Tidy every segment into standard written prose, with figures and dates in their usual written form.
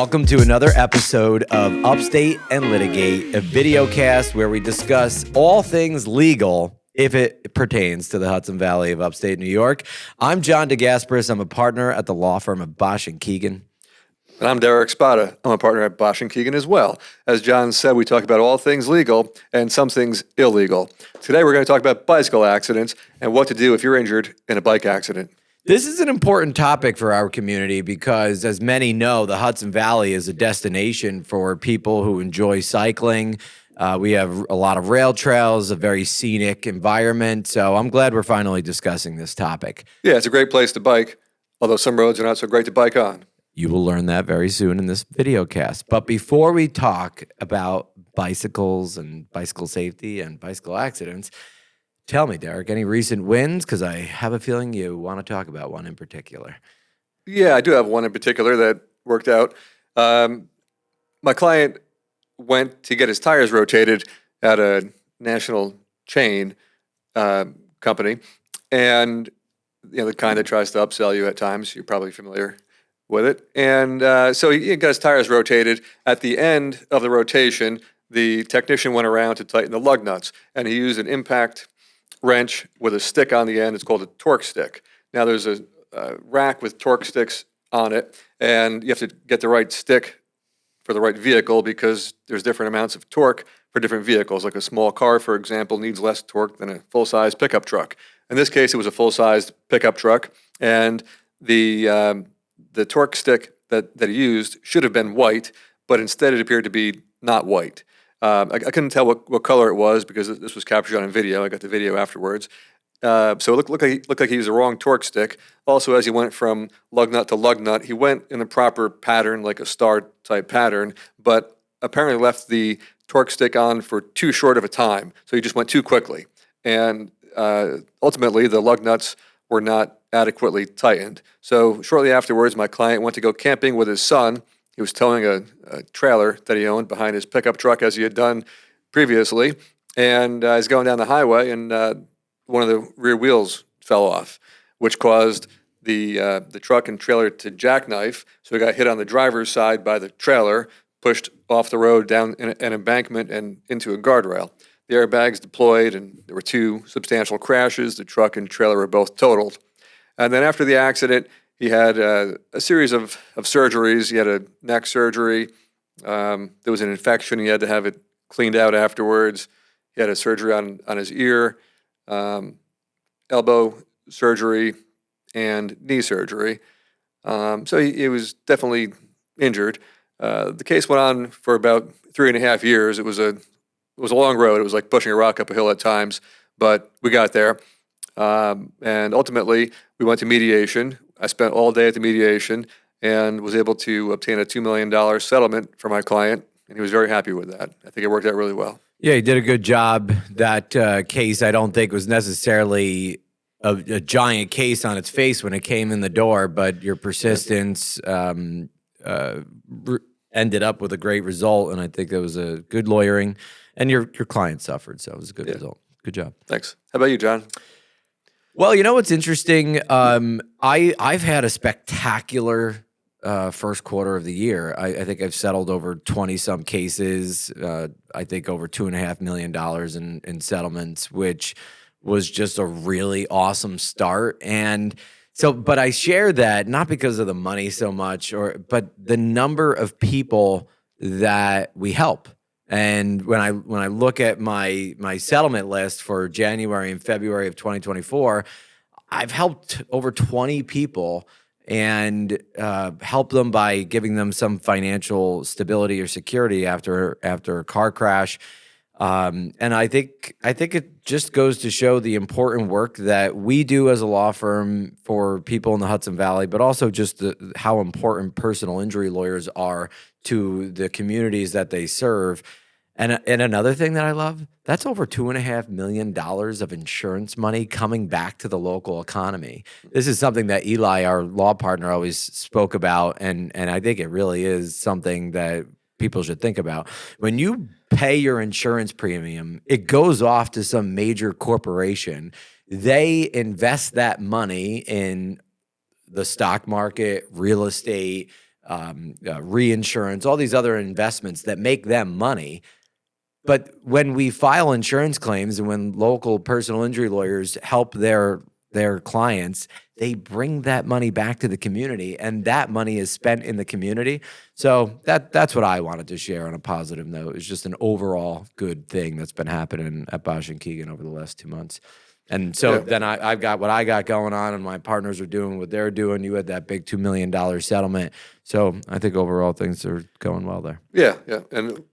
Welcome to another episode of Upstate and Litigate, a video cast where we discuss all things legal if it pertains to the Hudson Valley of upstate New York. I'm John DeGasperis. I'm a partner at the law firm of Basch Keegan. And I'm Derek Spada. I'm a partner at Basch Keegan as well. As John said, we talk about all things legal and some things illegal. Today we're going to talk about bicycle accidents and what to do if you're injured in a bike accident. This is an important topic for our community because, as many know, the Hudson Valley is a destination for people who enjoy cycling. We have a lot of rail trails, a very scenic environment. So I'm glad we're finally discussing this topic. Yeah, it's a great place to bike, although some roads are not so great to bike on. You will learn that very soon in this video cast. But before we talk about bicycles and bicycle safety and bicycle accidents, tell me, Derek, any recent wins? Because I have a feeling you want to talk about one in particular. Yeah, I do have one in particular that worked out. My client went to get his tires rotated at a national chain company, and the kind that tries to upsell you at times. You're probably familiar with it. And so he got his tires rotated. At the end of the rotation, the technician went around to tighten the lug nuts, and he used an impact wrench with a stick on the end. It's called a torque stick. Now there's a rack with torque sticks on it, and you have to get the right stick for the right vehicle because there's different amounts of torque for different vehicles. Like a small car, for example, needs less torque than a full-size pickup truck. In this case, it was a full-sized pickup truck, and the torque stick that he used should have been white, but instead it appeared to be not white. I couldn't tell what color it was because this was captured on video. I got the video afterwards. So it looked like he used the wrong torque stick. Also, as he went from lug nut to lug nut, he went in the proper pattern, like a star-type pattern, but apparently left the torque stick on for too short of a time. So he just went too quickly. And ultimately, the lug nuts were not adequately tightened. So shortly afterwards, my client went to go camping with his son. He was towing a trailer that he owned behind his pickup truck, as he had done previously. And he's going down the highway, and one of the rear wheels fell off, which caused the truck and trailer to jackknife. So he got hit on the driver's side by the trailer, pushed off the road down an embankment and into a guardrail. The airbags deployed, and there were two substantial crashes. The truck and trailer were both totaled. And then after the accident, he had a series of surgeries. He had a neck surgery. There was an infection. He had to have it cleaned out afterwards. He had a surgery on his ear, elbow surgery, and knee surgery. So he was definitely injured. The case went on for about 3.5 years. It was a long road. It was like pushing a rock up a hill at times, but we got there. And ultimately, we went to mediation. I spent all day at the mediation and was able to obtain a $2 million settlement for my client, and he was very happy with that. I think it worked out really well. Yeah, he did a good job. That case, I don't think, was necessarily a giant case on its face when it came in the door, but your persistence ended up with a great result, and I think that was a good lawyering, and your client suffered, so it was a good result. Good job. Thanks. How about you, John? Well, you know what's interesting? I've had a spectacular first quarter of the year. I think I've settled over 20-some cases. I think over $2.5 million in settlements, which was just a really awesome start. And so, but I share that not because of the money so much, but the number of people that we help. And when I look at my settlement list for January and February of 2024, I've helped over 20 people and help them by giving them some financial stability or security after a car crash. And I think it just goes to show the important work that we do as a law firm for people in the Hudson Valley, but also just how important personal injury lawyers are to the communities that they serve. And another thing that I love, that's over $2.5 million of insurance money coming back to the local economy. This is something that Eli, our law partner, always spoke about, and I think it really is something that people should think about. When you pay your insurance premium, it goes off to some major corporation. They invest that money in the stock market, real estate, reinsurance, all these other investments that make them money. But when we file insurance claims and when local personal injury lawyers help their clients, they bring that money back to the community, and that money is spent in the community. So that's what I wanted to share on a positive note. It's just an overall good thing that's been happening at Basch and Keegan over the last 2 months. And so then I've got what I got going on, and my partners are doing what they're doing. You had that big $2 million settlement. So I think overall things are going well there. Yeah. And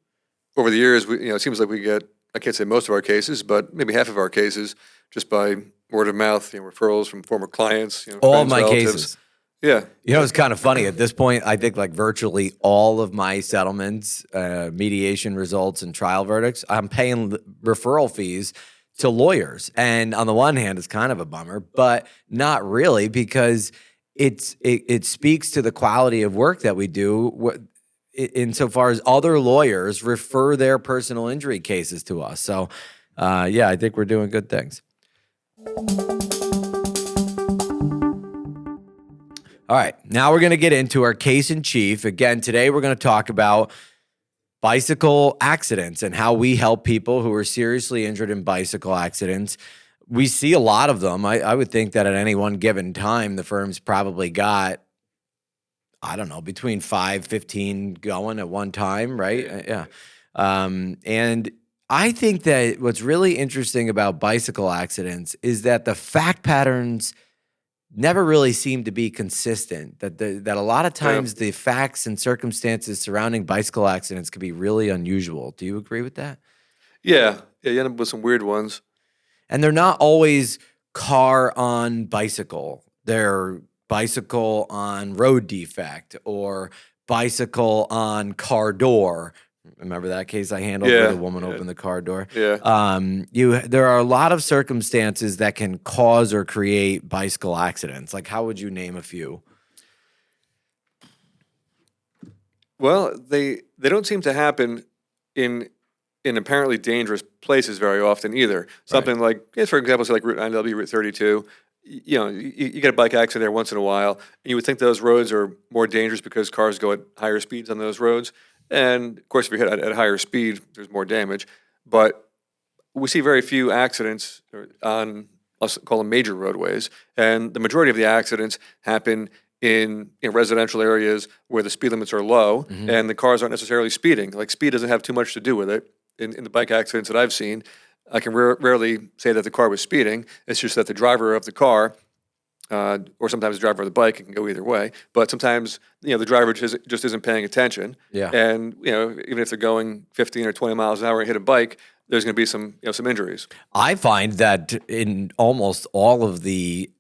over the years, it seems like we get, I can't say most of our cases, but maybe half of our cases just by word of mouth, referrals from former clients. All friends, of my relatives. cases. Yeah. It's kind of funny. At this point, I think like virtually all of my settlements, mediation results, and trial verdicts, I'm paying referral fees to lawyers. And on the one hand, it's kind of a bummer, but not really, because it speaks to the quality of work that we do insofar as other lawyers refer their personal injury cases to us. So, I think we're doing good things. All right, now we're going to get into our case in chief. Again, today we're going to talk about bicycle accidents and how we help people who are seriously injured in bicycle accidents. We see a lot of them. I would think that at any one given time, the firm's probably got, I don't know, between 5, 15 going at one time, right? Yeah. And I think that what's really interesting about bicycle accidents is that the fact patterns never really seem to be consistent. That a lot of times the facts and circumstances surrounding bicycle accidents can be really unusual. Do you agree with that? Yeah, you end up with some weird ones. And they're not always car on bicycle. They're bicycle on road defect or bicycle on car door. Remember that case I handled where the woman opened the car door? Yeah. There are a lot of circumstances that can cause or create bicycle accidents. Like, how would you name a few? Well, they don't seem to happen in apparently dangerous places very often either. Something like, for example, say like Route 9W, Route 32. You get a bike accident there once in a while, and you would think those roads are more dangerous because cars go at higher speeds on those roads. And of course, if you hit at higher speed, there's more damage. But we see very few accidents on, let's call them major roadways. And the majority of the accidents happen in residential areas where the speed limits are low and the cars aren't necessarily speeding. Like, speed doesn't have too much to do with it. In the bike accidents that I've seen, I can rarely say that the car was speeding. It's just that the driver of the car, or sometimes the driver of the bike, it can go either way. But sometimes, the driver just isn't paying attention. Yeah. And, even if they're going 15 or 20 miles an hour and hit a bike, there's going to be some injuries. I find that in almost all of the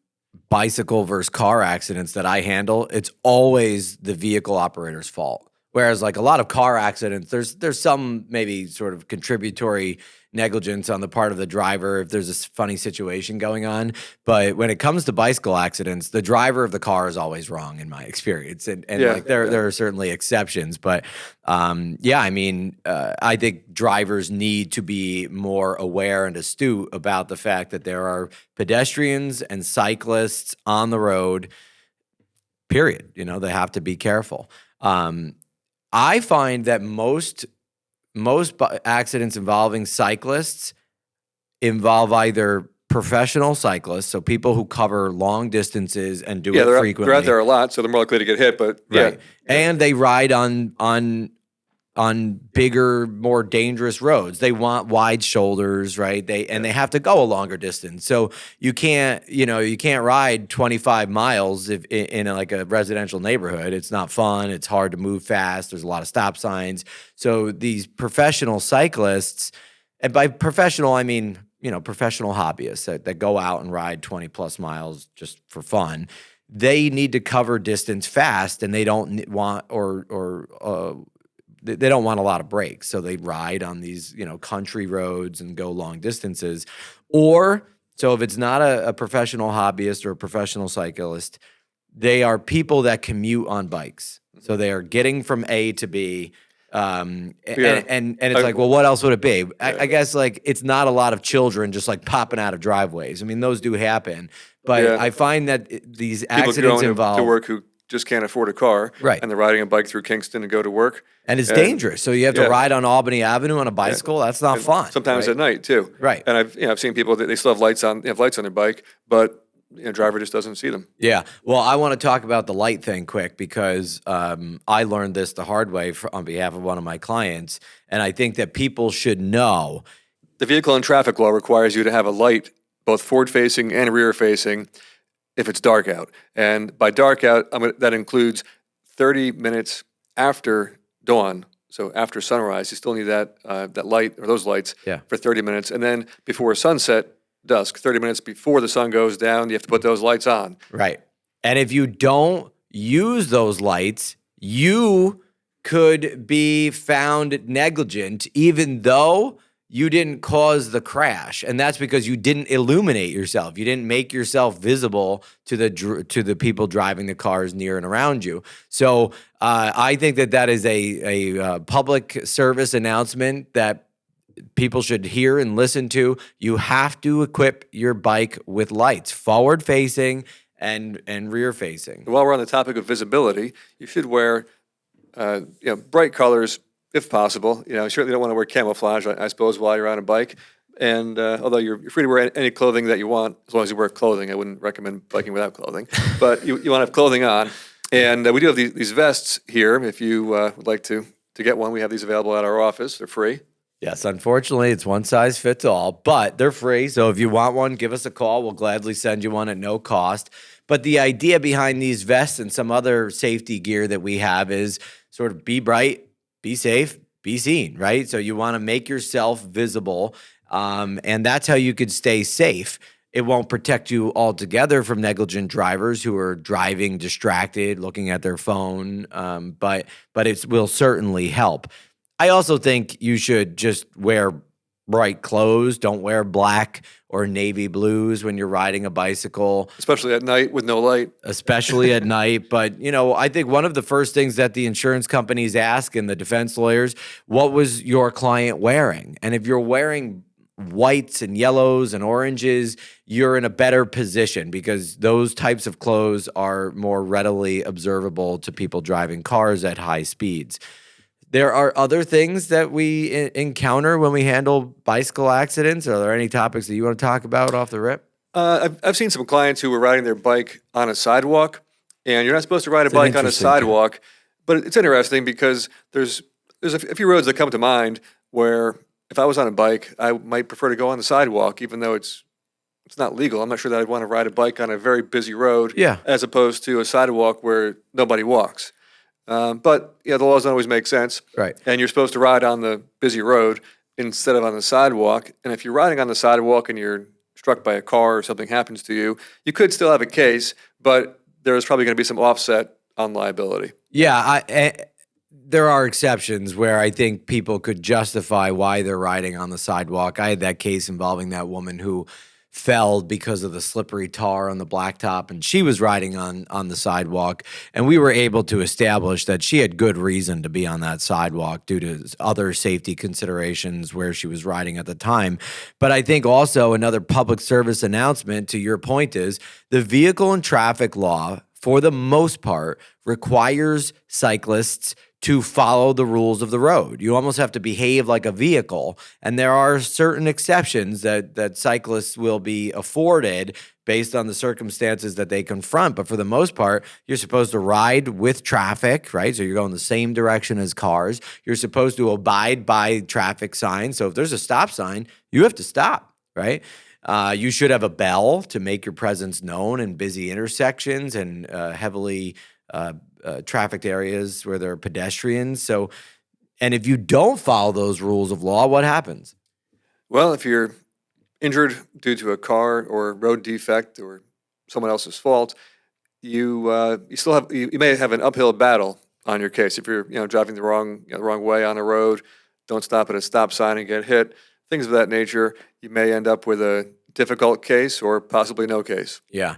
bicycle versus car accidents that I handle, it's always the vehicle operator's fault. Whereas like a lot of car accidents, there's some maybe sort of contributory negligence on the part of the driver if there's a funny situation going on. But when it comes to bicycle accidents, the driver of the car is always wrong in my experience. And there are certainly exceptions. But I think drivers need to be more aware and astute about the fact that there are pedestrians and cyclists on the road, period. They have to be careful. I find that most accidents involving cyclists involve either professional cyclists, so people who cover long distances and do it frequently. They're out there a lot, so they're more likely to get hit. But and they ride on bigger, more dangerous roads. They want wide shoulders, right? They have to go a longer distance. So you can't ride 25 miles in like a residential neighborhood. It's not fun. It's hard to move fast. There's a lot of stop signs. So these professional cyclists, and by professional, I mean, professional hobbyists that go out and ride 20 plus miles just for fun. They need to cover distance fast, and they don't want they don't want a lot of breaks. So they ride on these, country roads and go long distances. Or, so if it's not a professional hobbyist or a professional cyclist, they are people that commute on bikes. So they are getting from A to B. And it's like, well, what else would it be? I guess like it's not a lot of children just like popping out of driveways. I mean, those do happen. But I find that these accidents involve to work who just can't afford a car, Right. and they're riding a bike through Kingston to go to work. And it's dangerous. So you have to Yeah. ride on Albany Avenue on a bicycle. That's not fun. Sometimes right? at night too. Right. And I've seen people that they still have lights on. They have lights on their bike, but driver just doesn't see them. Yeah. Well, I want to talk about the light thing quick because I learned this the hard way on behalf of one of my clients, and I think that people should know. The vehicle and traffic law requires you to have a light, both forward-facing and rear-facing, if it's dark out. And by dark out, that includes 30 minutes after dawn. So after sunrise, you still need that light or those lights for 30 minutes. And then before sunset, dusk, 30 minutes before the sun goes down, you have to put those lights on. Right. And if you don't use those lights, you could be found negligent even though you didn't cause the crash. And that's because you didn't illuminate yourself. You didn't make yourself visible to the people driving the cars near and around you. So I think that is a public service announcement that people should hear and listen to. You have to equip your bike with lights, forward facing and rear facing. While we're on the topic of visibility, you should wear bright colors if possible. You certainly don't want to wear camouflage, I suppose, while you're on a bike. And although you're free to wear any clothing that you want, as long as you wear clothing, I wouldn't recommend biking without clothing. But you want to have clothing on. And we do have these vests here. If you would like to get one, we have these available at our office. They're free. Yes, unfortunately, it's one size fits all, but they're free. So if you want one, give us a call. We'll gladly send you one at no cost. But the idea behind these vests and some other safety gear that we have is sort of be bright, be safe, be seen, right? So you want to make yourself visible, and that's how you could stay safe. It won't protect you altogether from negligent drivers who are driving distracted, looking at their phone, but it will certainly help. I also think you should just wear bright clothes. Don't wear black or navy blues when you're riding a bicycle. Especially at night with no light. Especially at night. But, I think one of the first things that the insurance companies ask and the defense lawyers, what was your client wearing? And if you're wearing whites and yellows and oranges, you're in a better position because those types of clothes are more readily observable to people driving cars at high speeds. There are other things that we encounter when we handle bicycle accidents. Are there any topics that you want to talk about off the rip? I've seen some clients who were riding their bike on a sidewalk, and you're not supposed to ride a bike on a sidewalk. But it's interesting because there's a few roads that come to mind where if I was on a bike, I might prefer to go on the sidewalk, even though it's not legal. I'm not sure that I'd want to ride a bike on a very busy road as opposed to a sidewalk where nobody walks. But the laws don't always make sense. Right. And you're supposed to ride on the busy road instead of on the sidewalk. And if you're riding on the sidewalk and you're struck by a car or something happens to you, you could still have a case, but there's probably going to be some offset on liability. Yeah, there are exceptions where I think people could justify why they're riding on the sidewalk. I had that case involving that woman who fell because of the slippery tar on the blacktop, and she was riding on the sidewalk, and we were able to establish that she had good reason to be on that sidewalk due to other safety considerations where she was riding at the time. But I think also another public service announcement to your point is the vehicle and traffic law, for the most part, requires cyclists to follow the rules of the road. You almost have to behave like a vehicle. And there are certain exceptions that cyclists will be afforded based on the circumstances that they confront. But for the most part, you're supposed to ride with traffic, right? So you're going the same direction as cars. You're supposed to abide by traffic signs. So if there's a stop sign, you have to stop, right? You should have a bell to make your presence known in busy intersections and heavily trafficked areas where there are pedestrians. So, and if you don't follow those rules of law, what happens? Well, if you're injured due to a car or road defect or someone else's fault, you may have an uphill battle on your case. If you're driving the wrong way on a road, don't stop at a stop sign and get hit, things of that nature, you may end up with a difficult case or possibly no case. Yeah.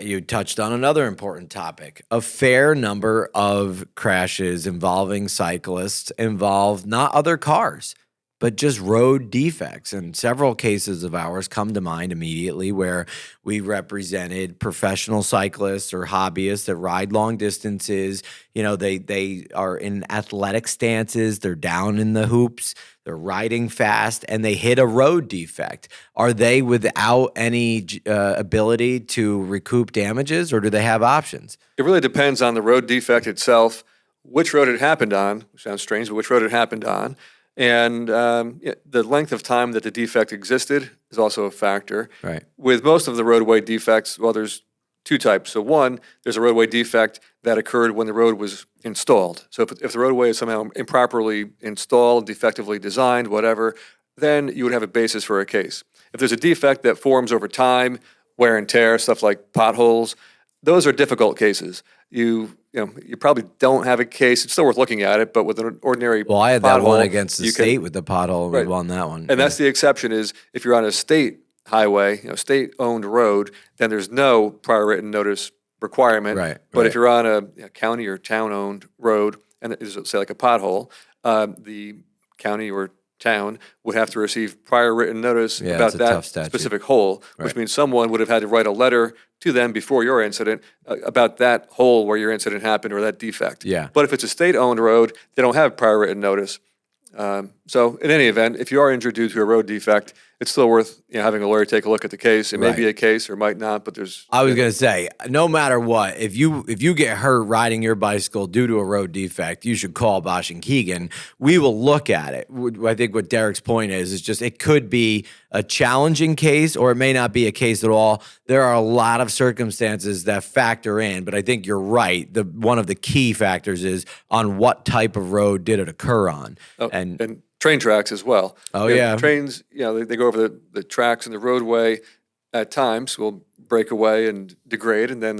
You touched on another important topic. A fair number of crashes involving cyclists involve not other cars, but just road defects. And several cases of ours come to mind immediately where we represented professional cyclists or hobbyists that ride long distances. You know, they are in athletic stances, they're down in the hoops, they're riding fast, and they hit a road defect. Are they without any ability to recoup damages, or do they have options? It really depends on the road defect itself, which road it happened on, which sounds strange, but which road it happened on. And the length of time that the defect existed is also a factor. Right. With most of the roadway defects, well, there's two types. So one, there's a roadway defect that occurred when the road was installed. So if the roadway is somehow improperly installed, defectively designed, whatever, then you would have a basis for a case. If there's a defect that forms over time, wear and tear, stuff like potholes, those are difficult cases. You probably don't have a case. It's still worth looking at it, but with an ordinary Well, I had that one against the state with the pothole. Right. We won that one. And that's the exception is if you're on a state highway, state-owned road, then there's no prior written notice requirement. Right. But if you're on a county or town-owned road, and it's, say, like a pothole, the county or town would have to receive prior written notice about that specific hole, which means someone would have had to write a letter to them before your incident about that hole where your incident happened or that defect. Yeah. But if it's a state-owned road, they don't have prior written notice. So in any event, if you are injured due to a road defect, it's still worth having a lawyer take a look at the case. It may be a case or might not, but there's. I was going to say, no matter what, if you get hurt riding your bicycle due to a road defect, you should call Basch and Keegan. We will look at it. I think what Derek's point is just it could be a challenging case or it may not be a case at all. There are a lot of circumstances that factor in, but I think you're right. One of the key factors is on what type of road did it occur on. And train tracks as well. Yeah. Trains, they go over the tracks and the roadway at times will break away and degrade, and then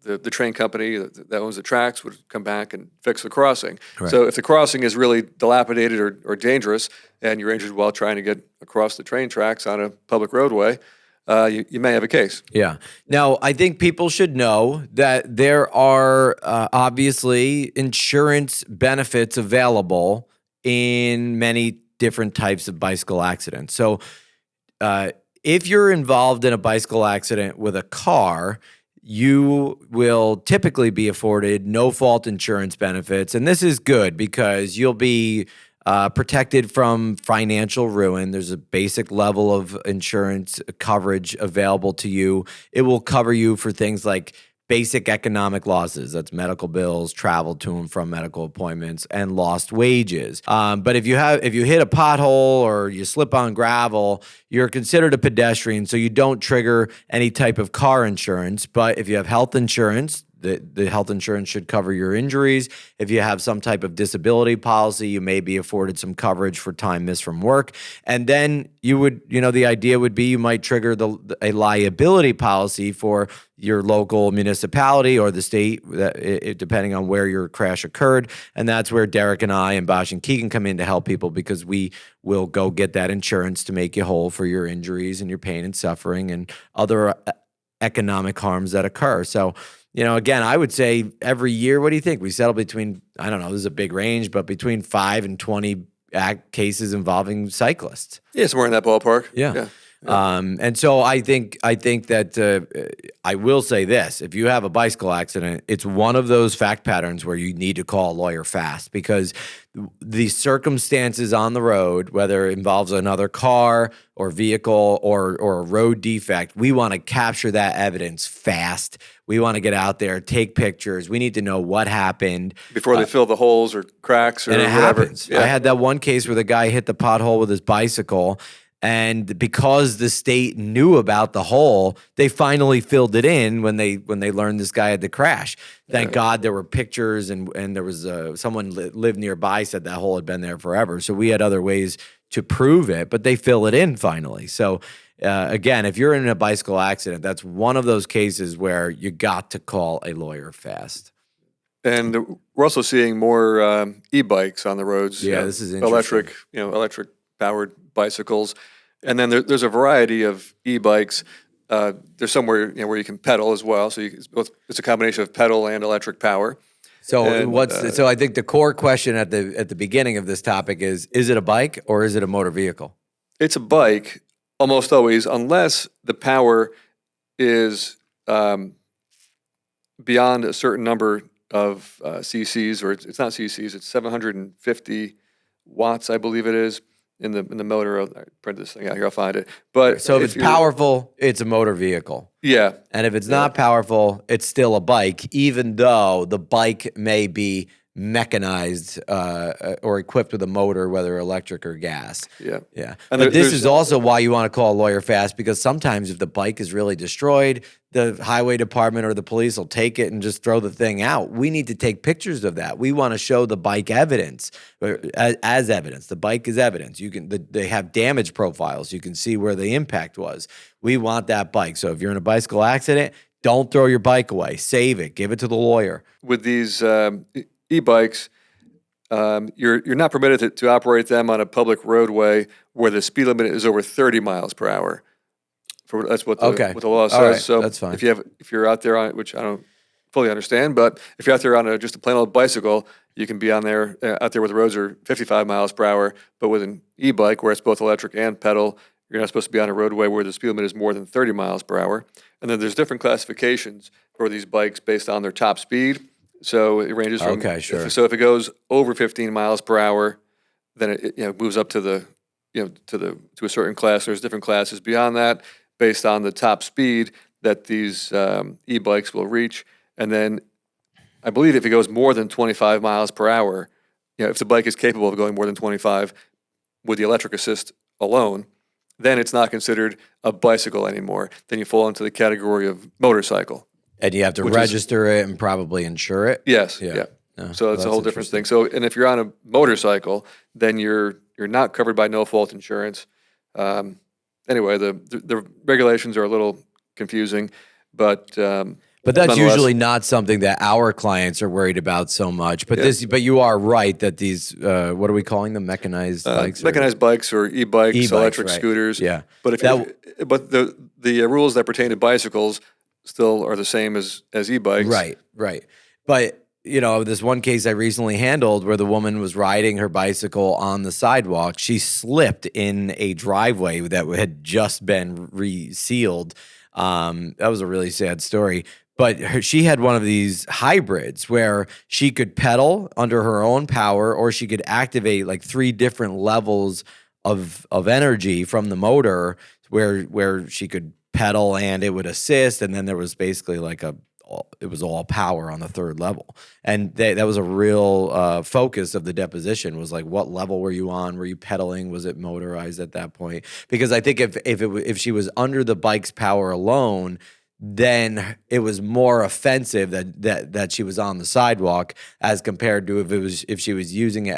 the train company that owns the tracks would come back and fix the crossing. Right. So if the crossing is really dilapidated or dangerous and you're injured while trying to get across the train tracks on a public roadway, you may have a case. Yeah. Now, I think people should know that there are obviously insurance benefits available in many different types of bicycle accidents. So if you're involved in a bicycle accident with a car, you will typically be afforded no-fault insurance benefits. And this is good because you'll be protected from financial ruin. There's a basic level of insurance coverage available to you. It will cover you for things like basic economic losses. That's medical bills, travel to and from medical appointments, and lost wages. But if you hit a pothole or you slip on gravel, you're considered a pedestrian, so you don't trigger any type of car insurance. But if you have health insurance, the health insurance should cover your injuries. If you have some type of disability policy, you may be afforded some coverage for time missed from work. And then you would, the idea would be you might trigger a liability policy for your local municipality or the state, depending on where your crash occurred. And that's where Derek and I and Basch and Keegan come in to help people because we will go get that insurance to make you whole for your injuries and your pain and suffering and other economic harms that occur. So, again, I would say every year, what do you think? We settle between, I don't know, this is a big range, but between 5 and 20 cases involving cyclists. Yeah, somewhere in that ballpark. Yeah. And so I think that I will say this: if you have a bicycle accident, it's one of those fact patterns where you need to call a lawyer fast because the circumstances on the road, whether it involves another car or vehicle or a road defect, we want to capture that evidence fast. We want to get out there, take pictures. We need to know what happened before they fill the holes or cracks or and it whatever. Happens. Yeah. I had that one case where the guy hit the pothole with his bicycle. And because the state knew about the hole, they finally filled it in when they learned this guy had the crash. Thank God there were pictures and there was someone lived nearby said that hole had been there forever. So we had other ways to prove it, but they fill it in finally. So again, if you're in a bicycle accident, that's one of those cases where you got to call a lawyer fast. And we're also seeing more e-bikes on the roads. Yeah, this is interesting. Electric powered bicycles. And then there's a variety of e-bikes. There's somewhere where you can pedal as well. So it's a combination of pedal and electric power. So And, so I think the core question at the beginning of this topic is it a bike or is it a motor vehicle? It's a bike almost always, unless the power is beyond a certain number of cc's, or it's not cc's, it's 750 watts, I believe it is, in the motor. I'll print this thing out here, I'll find it. But So if it's powerful, it's a motor vehicle. Yeah. And if it's not powerful, it's still a bike, even though the bike may be mechanized or equipped with a motor, whether electric or gas. Yeah. Yeah. And But this is also why you want to call a lawyer fast, because sometimes if the bike is really destroyed, the highway department or the police will take it and just throw the thing out. We need to take pictures of that. We want to show the bike evidence as evidence. The bike is evidence. They have damage profiles. You can see where the impact was. We want that bike. So if you're in a bicycle accident, don't throw your bike away. Save it. Give it to the lawyer. With these e-bikes, you're not permitted to operate them on a public roadway where the speed limit is over 30 miles per hour. That's what the law says. Right. So that's fine. If you're out there on, which I don't fully understand, but if you're out there on just a plain old bicycle, you can be out there where the roads are 55 miles per hour. But with an e-bike, where it's both electric and pedal, you're not supposed to be on a roadway where the speed limit is more than 30 miles per hour. And then there's different classifications for these bikes based on their top speed. So it ranges from So if it goes over 15 miles per hour, then it moves up to a certain class. There's different classes beyond that based on the top speed that these e-bikes will reach. And then I believe if it goes more than 25 miles per hour, if the bike is capable of going more than 25 with the electric assist alone, then it's not considered a bicycle anymore. Then you fall into the category of motorcycle. And you have to register it and probably insure it? Yes, yeah. So it's a whole different thing. So, and if you're on a motorcycle, then you're not covered by no-fault insurance. Anyway, the regulations are a little confusing, but that's usually not something that our clients are worried about so much. But but you are right that these what are we calling them? Mechanized bikes? Mechanized bikes or e-bikes, electric scooters. Yeah. But the rules that pertain to bicycles still are the same as e-bikes. Right. But this one case I recently handled where the woman was riding her bicycle on the sidewalk. She slipped in a driveway that had just been resealed. That was a really sad story. But she had one of these hybrids where she could pedal under her own power, or she could activate like 3 different levels of energy from the motor where she could pedal and it would assist. And then there was basically it was all power on the 3rd level. And that was a real focus of the deposition, was like, what level were you on? Were you pedaling? Was it motorized at that point? Because I think if she was under the bike's power alone, then it was more offensive that she was on the sidewalk as compared to if she was using it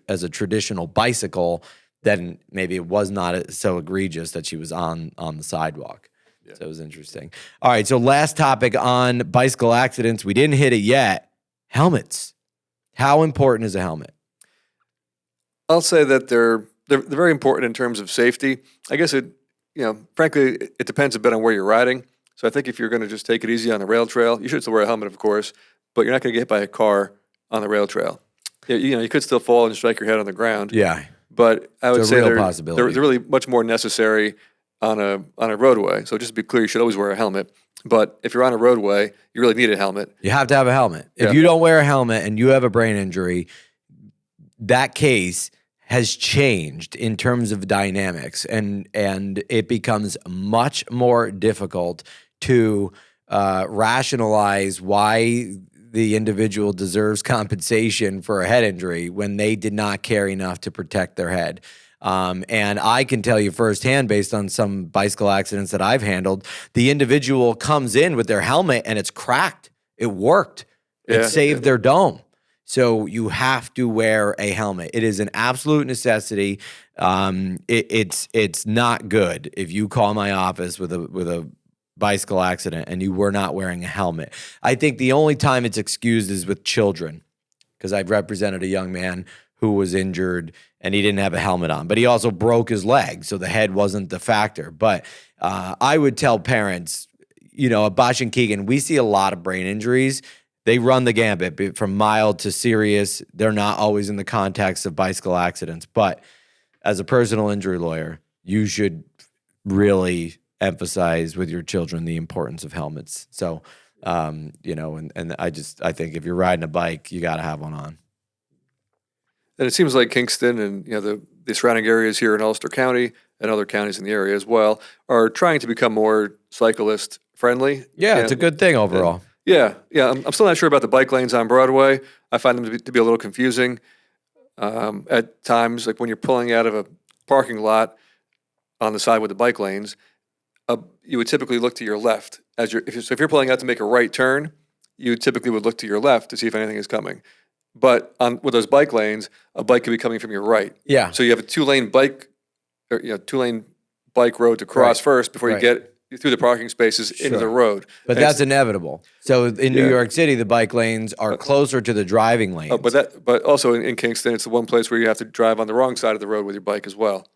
as a traditional bicycle, then maybe it was not so egregious that she was on the sidewalk. Yeah. So it was interesting. All right, so last topic on bicycle accidents. We didn't hit it yet. Helmets. How important is a helmet? I'll say that they're very important in terms of safety. I guess frankly, it depends a bit on where you're riding. So I think if you're going to just take it easy on the rail trail, you should still wear a helmet, of course, but you're not going to get hit by a car on the rail trail. You could still fall and strike your head on the ground. Yeah. But I would say they're really much more necessary on a roadway. So just to be clear, you should always wear a helmet. But if you're on a roadway, you really need a helmet. You have to have a helmet. If you don't wear a helmet and you have a brain injury, that case has changed in terms of dynamics, and it becomes much more difficult to rationalize why the individual deserves compensation for a head injury when they did not care enough to protect their head. And I can tell you firsthand, based on some bicycle accidents that I've handled, the individual comes in with their helmet and it's cracked. It worked. It saved their dome. So you have to wear a helmet. It is an absolute necessity. It's not good if you call my office with a bicycle accident and you were not wearing a helmet. I think the only time it's excused is with children, because I've represented a young man who was injured and he didn't have a helmet on, but he also broke his leg, so the head wasn't the factor. But I would tell parents, at Basch Keegan, we see a lot of brain injuries they run the gambit from mild to serious. They're not always in the context of bicycle accidents. But as a personal injury lawyer, you should really emphasize with your children the importance of helmets. So, you know, and I think if you're riding a bike, you got to have one on. And it seems like Kingston and, you know, the surrounding areas here in Ulster County and other counties in the area as well are trying to become more cyclist friendly. Yeah, it's a good thing overall. Yeah. I'm still not sure about the bike lanes on Broadway. I find them to be a little confusing at times. Like when you're pulling out of a parking lot on the side with the bike lanes, you would typically look to your left if you're pulling out to make a right turn. You typically would look to your left to see if anything is coming. But with those bike lanes, a bike could be coming from your right. Yeah. So you have a two-lane bike road to cross first before you get through the parking spaces into the road. But that's inevitable. So in New York City, the bike lanes are closer to the driving lanes. But also in Kingston, it's the one place where you have to drive on the wrong side of the road with your bike as well,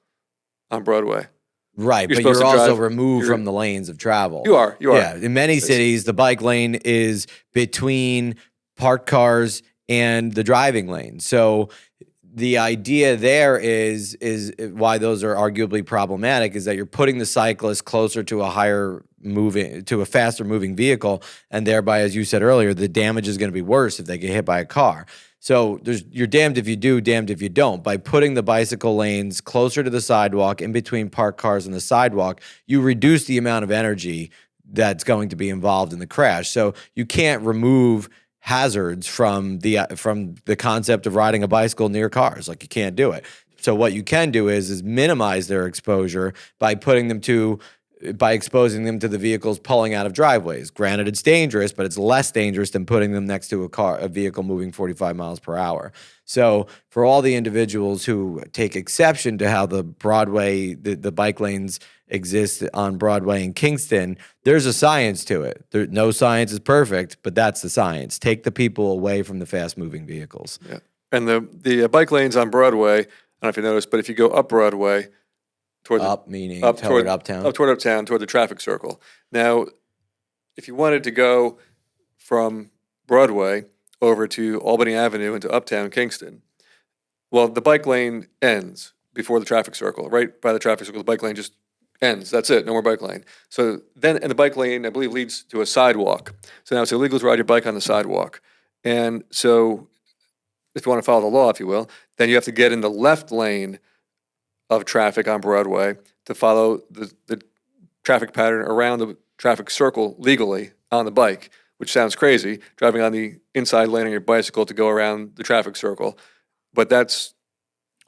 on Broadway. Right, but you're also removed from the lanes of travel. You are. Yeah, in many cities, the bike lane is between parked cars and the driving lane. So the idea there is why those are arguably problematic is that you're putting the cyclist closer to a faster moving vehicle, and thereby, as you said earlier, the damage is going to be worse if they get hit by a car. So you're damned if you do, damned if you don't. By putting the bicycle lanes closer to the sidewalk, in between parked cars and the sidewalk, you reduce the amount of energy that's going to be involved in the crash. So you can't remove hazards from the concept of riding a bicycle near cars. Like, you can't do it. So what you can do is minimize their exposure by exposing them to the vehicles pulling out of driveways. Granted, it's dangerous, but it's less dangerous than putting them next to a vehicle moving 45 miles per hour. So for all the individuals who take exception to how the bike lanes exist on Broadway in Kingston, there's a science to it. No science is perfect, but that's the science. Take the people away from the fast-moving vehicles. Yeah. And the bike lanes on Broadway, I don't know if you noticed, but if you go up Broadway, toward Uptown, toward the traffic circle. Now, if you wanted to go from Broadway over to Albany Avenue into Uptown Kingston, well, the bike lane ends before the traffic circle. Right by the traffic circle, the bike lane just ends. That's it. No more bike lane. So then, and the bike lane, I believe, leads to a sidewalk. So now it's illegal to ride your bike on the sidewalk. And so if you want to follow the law, if you will, then you have to get in the left lane of traffic on Broadway to follow the traffic pattern around the traffic circle legally on the bike, which sounds crazy, driving on the inside lane on your bicycle to go around the traffic circle. But that's...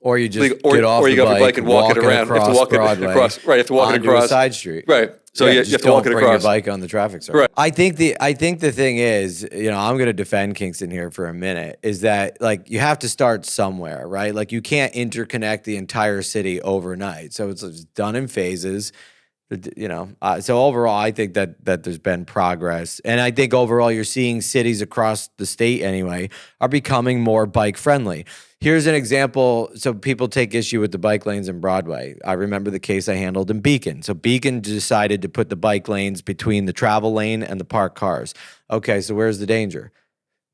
Or you just legal, get off or you the get off your bike and walk it around. You have to walk Broadway, it across. Right, you have to walk it onto across. a side street. Right. So you have to walk it Don't bring across. your bike on the traffic circle. Right. I think the thing is, I'm going to defend Kingston here for a minute, is that, like, you have to start somewhere, right? Like, you can't interconnect the entire city overnight. So it's done in phases. So overall, I think that there's been progress. And I think overall you're seeing cities across the state anyway are becoming more bike friendly. Here's an example. So people take issue with the bike lanes in Broadway. I remember the case I handled in Beacon. So Beacon decided to put the bike lanes between the travel lane and the parked cars. Okay, so where's the danger?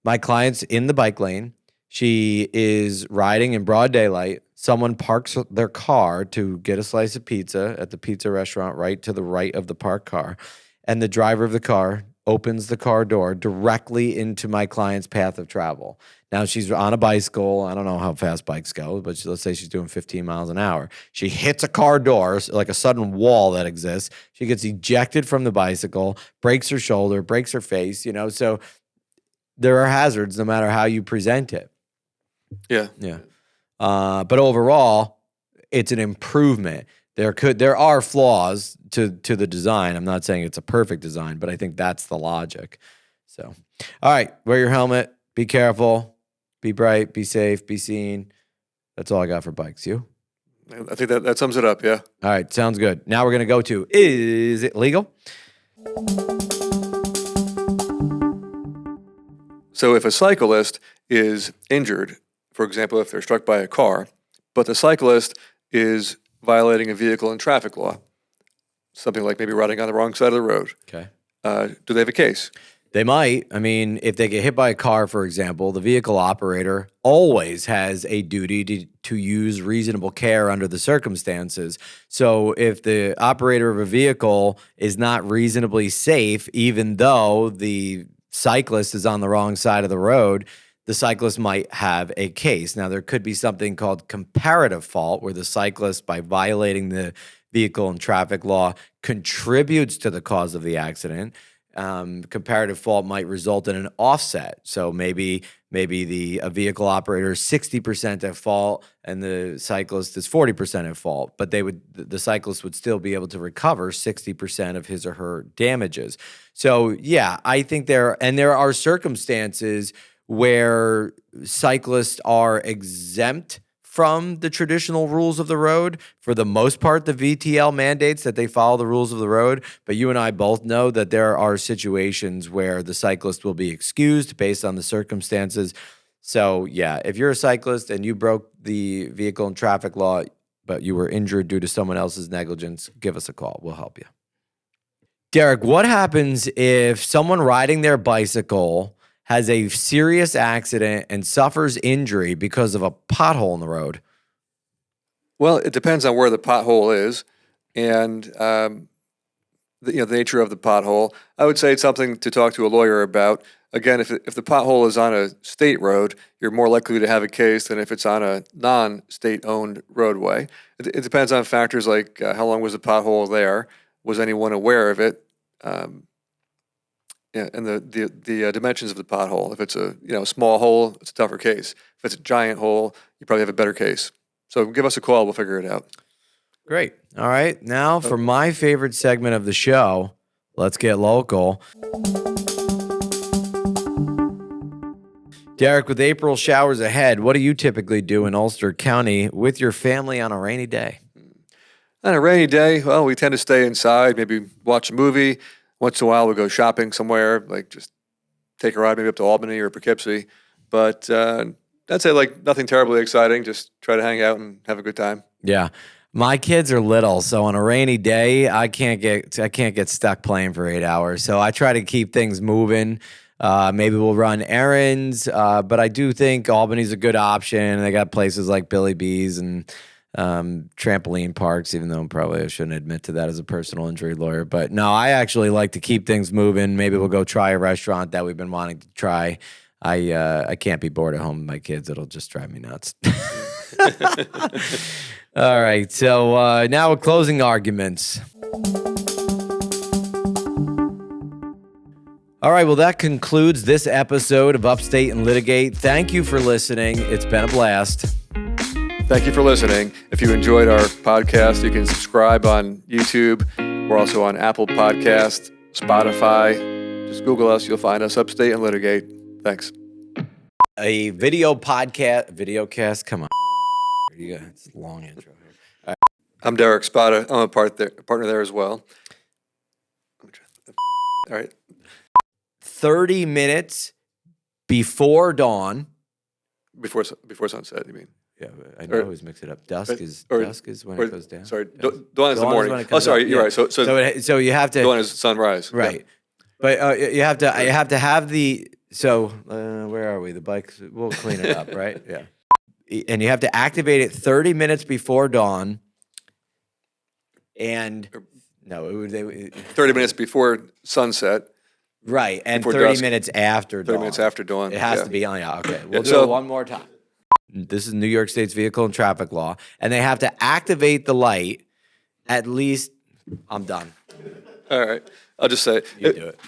My client's in the bike lane. She is riding in broad daylight. Someone parks their car to get a slice of pizza at the pizza restaurant right to the right of the parked car. And the driver of the car opens the car door directly into my client's path of travel. Now, she's on a bicycle. I don't know how fast bikes go, but let's say she's doing 15 miles an hour. She hits a car door, like a sudden wall that exists. She gets ejected from the bicycle, breaks her shoulder, breaks her face, So there are hazards no matter how you present it. Yeah. But overall, it's an improvement. There are flaws to the design. I'm not saying it's a perfect design, but I think that's the logic. So, all right, wear your helmet. Be careful. Be bright. Be safe. Be seen. That's all I got for bikes. You? I think that sums it up. Yeah. All right, sounds good. Now we're gonna go to, is it legal? So if a cyclist is injured, for example, if they're struck by a car, but the cyclist is violating a vehicle and traffic law, something like maybe riding on the wrong side of the road, Okay. do they have a case? They might. I mean, if they get hit by a car, for example, the vehicle operator always has a duty to use reasonable care under the circumstances. So if the operator of a vehicle is not reasonably safe, even though the cyclist is on the wrong side of the road, the cyclist might have a case. Now, there could be something called comparative fault, where the cyclist, by violating the vehicle and traffic law, contributes to the cause of the accident. Comparative fault might result in an offset. So maybe a vehicle operator is 60% at fault and the cyclist is 40% at fault, but the cyclist would still be able to recover 60% of his or her damages. So yeah, I think there are circumstances where cyclists are exempt from the traditional rules of the road. For the most part, the VTL mandates that they follow the rules of the road, but you and I both know that there are situations where the cyclist will be excused based on the circumstances. So yeah, if you're a cyclist and you broke the vehicle and traffic law, but you were injured due to someone else's negligence, give us a call. We'll help you. Derek, what happens if someone riding their bicycle has a serious accident and suffers injury because of a pothole in the road? Well, it depends on where the pothole is and the nature of the pothole. I would say it's something to talk to a lawyer about. Again, if the pothole is on a state road, you're more likely to have a case than if it's on a non-state-owned roadway. It depends on factors like how long was the pothole there? Was anyone aware of it? And the dimensions of the pothole. If it's a small hole, it's a tougher case. If it's a giant hole, you probably have a better case. So give us a call. We'll figure it out. Great. All right. Now for my favorite segment of the show, let's get local. Derek, with April showers ahead, what do you typically do in Ulster County with your family on a rainy day? On a rainy day, well, we tend to stay inside, maybe watch a movie. Once in a while, we'll go shopping somewhere, like just take a ride maybe up to Albany or Poughkeepsie. But I'd say like nothing terribly exciting. Just try to hang out and have a good time. Yeah. My kids are little, so on a rainy day, I can't get stuck playing for 8 hours. So I try to keep things moving. Maybe we'll run errands, but I do think Albany's a good option. They got places like Billy B's and trampoline parks, even though probably I shouldn't admit to that as a personal injury lawyer. But no, I actually like to keep things moving. Maybe we'll go try a restaurant that we've been wanting to try. I can't be bored at home with my kids. It'll just drive me nuts. All right. So now with closing arguments. All right. Well, that concludes this episode of Upstate and Litigate. Thank you for listening. It's been a blast. Thank you for listening. If you enjoyed our podcast, you can subscribe on YouTube. We're also on Apple Podcast, Spotify. Just Google us. You'll find us, Upstate and Litigate. Thanks. A videocast. Come on. You got it's a long intro here. All right. I'm Derek Spada. I'm a partner there as well. All right. 30 minutes before dawn. Before sunset, you mean? Yeah, I know I always mix it up. Dusk is when it goes down. Sorry, dawn is the morning. Oh, sorry, you're right. So you have to. Dawn is sunrise. Right, yeah. But you have to have the. So where are we? The bikes. We'll clean it up, right? Yeah. And you have to activate it 30 minutes before dawn. And no, 30 minutes before sunset. Right, and 30 dusk. minutes after dawn. 30 minutes after dawn. It has to be on. Yeah, okay. We'll do so, it one more time. This is New York State's vehicle and traffic law, and they have to activate the light at least. I'm done. All right. I'll just say. You do it.